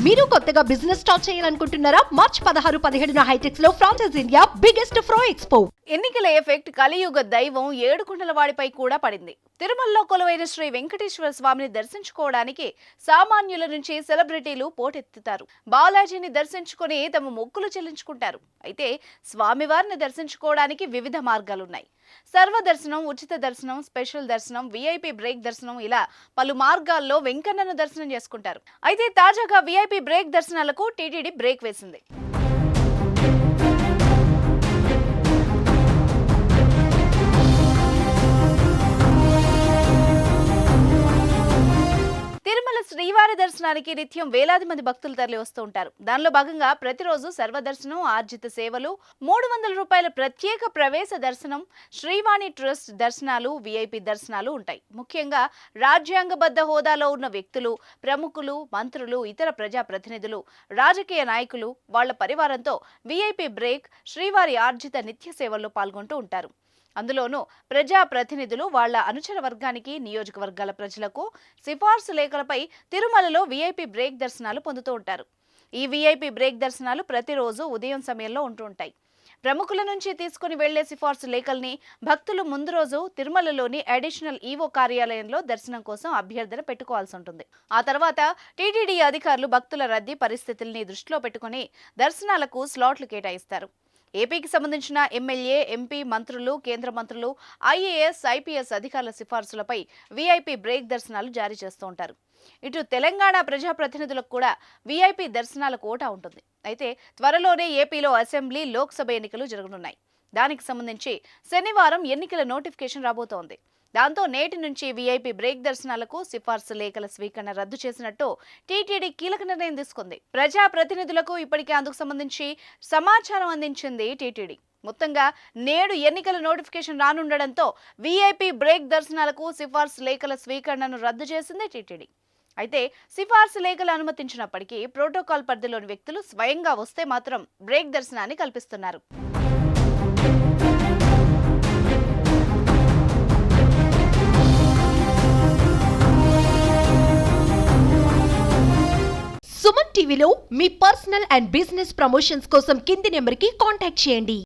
మీరు కొత్తగా business start చేయాలనుకుంటున్నారా? మార్చ్ 16-17 హైటెక్స్ లో ఫ్రాన్సెస్ ఇండియా బిగ్గెస్ట్ ఫ్రో ఎక్స్పో. ఎన్నికల ఎఫెక్ట్ కలియుగ దైవం ఏడుకొండల వాడిపై కూడా పడింది. తిరుమలలో కొలువైన శ్రీ వెంకటేశ్వర స్వామిని దర్శించుకోవడానికి సామాన్యుల నుంచి సెలబ్రిటీలు పోటెత్తుతారు. బాలాజీని దర్శించుకుని తమ మొక్కులు చెల్లించుకుంటారు. అయితే స్వామివారిని దర్శించుకోవడానికి వివిధ మార్గాలున్నాయి. సర్వదర్శనం, ఉచిత దర్శనం, స్పెషల్ దర్శనం, విఐపి బ్రేక్ దర్శనం ఇలా పలు మార్గాల్లో వెంకన్నను దర్శనం చేసుకుంటారు. అయితే తాజాగా విఐపి బ్రేక్ దర్శనాలకు టీటీడీ బ్రేక్ వేసింది. తిరుమల శ్రీవారి దర్శనానికి నిత్యం వేలాది మంది భక్తులు తరలి వస్తూ ఉంటారు. దానిలో భాగంగా ప్రతిరోజు సర్వదర్శనం, ఆర్జిత సేవలు, 300 రూపాయల ప్రత్యేక ప్రవేశ దర్శనం, శ్రీవాణి ట్రస్ట్ దర్శనాలు, విఐపి దర్శనాలు ఉంటాయి. ముఖ్యంగా రాజ్యాంగబద్ధ హోదాలో ఉన్న వ్యక్తులు, ప్రముఖులు, మంత్రులు, ఇతర ప్రజాప్రతినిధులు, రాజకీయ నాయకులు వాళ్ల పరివారంతో విఐపి బ్రేక్, శ్రీవారి ఆర్జిత నిత్య సేవల్లో పాల్గొంటూ ఉంటారు. అందులోనూ ప్రజాప్రతినిధులు వాళ్ల అనుచర వర్గానికి, నియోజకవర్గాల ప్రజలకు సిఫార్సు లేఖలపై తిరుమలలో విఐపి బ్రేక్ దర్శనాలు పొందుతూ ఉంటారు. ఈ విఐపి బ్రేక్ దర్శనాలు ప్రతిరోజు ఉదయం సమయంలో ఉంటూ ఉంటాయి. ప్రముఖుల నుంచి తీసుకుని వెళ్లే సిఫార్సు లేఖల్ని భక్తులు ముందు రోజు తిరుమలలోని అడిషనల్ ఈవో కార్యాలయంలో దర్శనం కోసం అభ్యర్థన పెట్టుకోవాల్సి ఉంటుంది. ఆ తర్వాత టీటీడీ అధికారులు భక్తుల రద్దీ పరిస్థితుల్ని దృష్టిలో పెట్టుకుని దర్శనాలకు స్లాట్లు కేటాయిస్తారు. ఏపీకి సంబంధించిన ఎమ్మెల్యే, ఎంపీ, మంత్రులు, కేంద్ర మంత్రులు, ఐఏఎస్, ఐపీఎస్ అధికారుల సిఫార్సులపై విఐపి బ్రేక్ దర్శనాలు జారీ చేస్తూ ఉంటారు. ఇటు తెలంగాణ ప్రజాప్రతినిధులకు కూడా విఐపి దర్శనాల కోటా ఉంటుంది. అయితే త్వరలోనే ఏపీలో అసెంబ్లీ, లోక్సభ ఎన్నికలు జరగనున్నాయి. దానికి సంబంధించి శనివారం ఎన్నికల నోటిఫికేషన్ రాబోతోంది. దాంతో నేటి నుంచి విఐపి బ్రేక్ దర్శనాలకు సిఫార్సు లేఖల స్వీకరణ రద్దు చేసినట్టు టీటీడీ కీలక నిర్ణయం తీసుకుంది. ప్రజాప్రతినిధులకు ఇప్పటికే అందుకు సంబంధించి సమాచారం అందించింది టీటీడీ. మొత్తంగా నేడు ఎన్నికల నోటిఫికేషన్ రానుండడంతో విఐపి బ్రేక్ దర్శనాలకు సిఫార్సు లేఖల స్వీకరణను రద్దు చేసింది టీటీడీ. అయితే సిఫార్సు లేఖలు అనుమతించినప్పటికీ ప్రోటోకాల్ పరిధిలోని వ్యక్తులు స్వయంగా వస్తే మాత్రం బ్రేక్ దర్శనాన్ని కల్పిస్తున్నారు. సుమన్ టీవీలో మీ పర్సనల్ అండ్ బిజినెస్ ప్రమోషన్స్ కోసం కింది నెంబర్కి కాంటాక్ట్ చేయండి.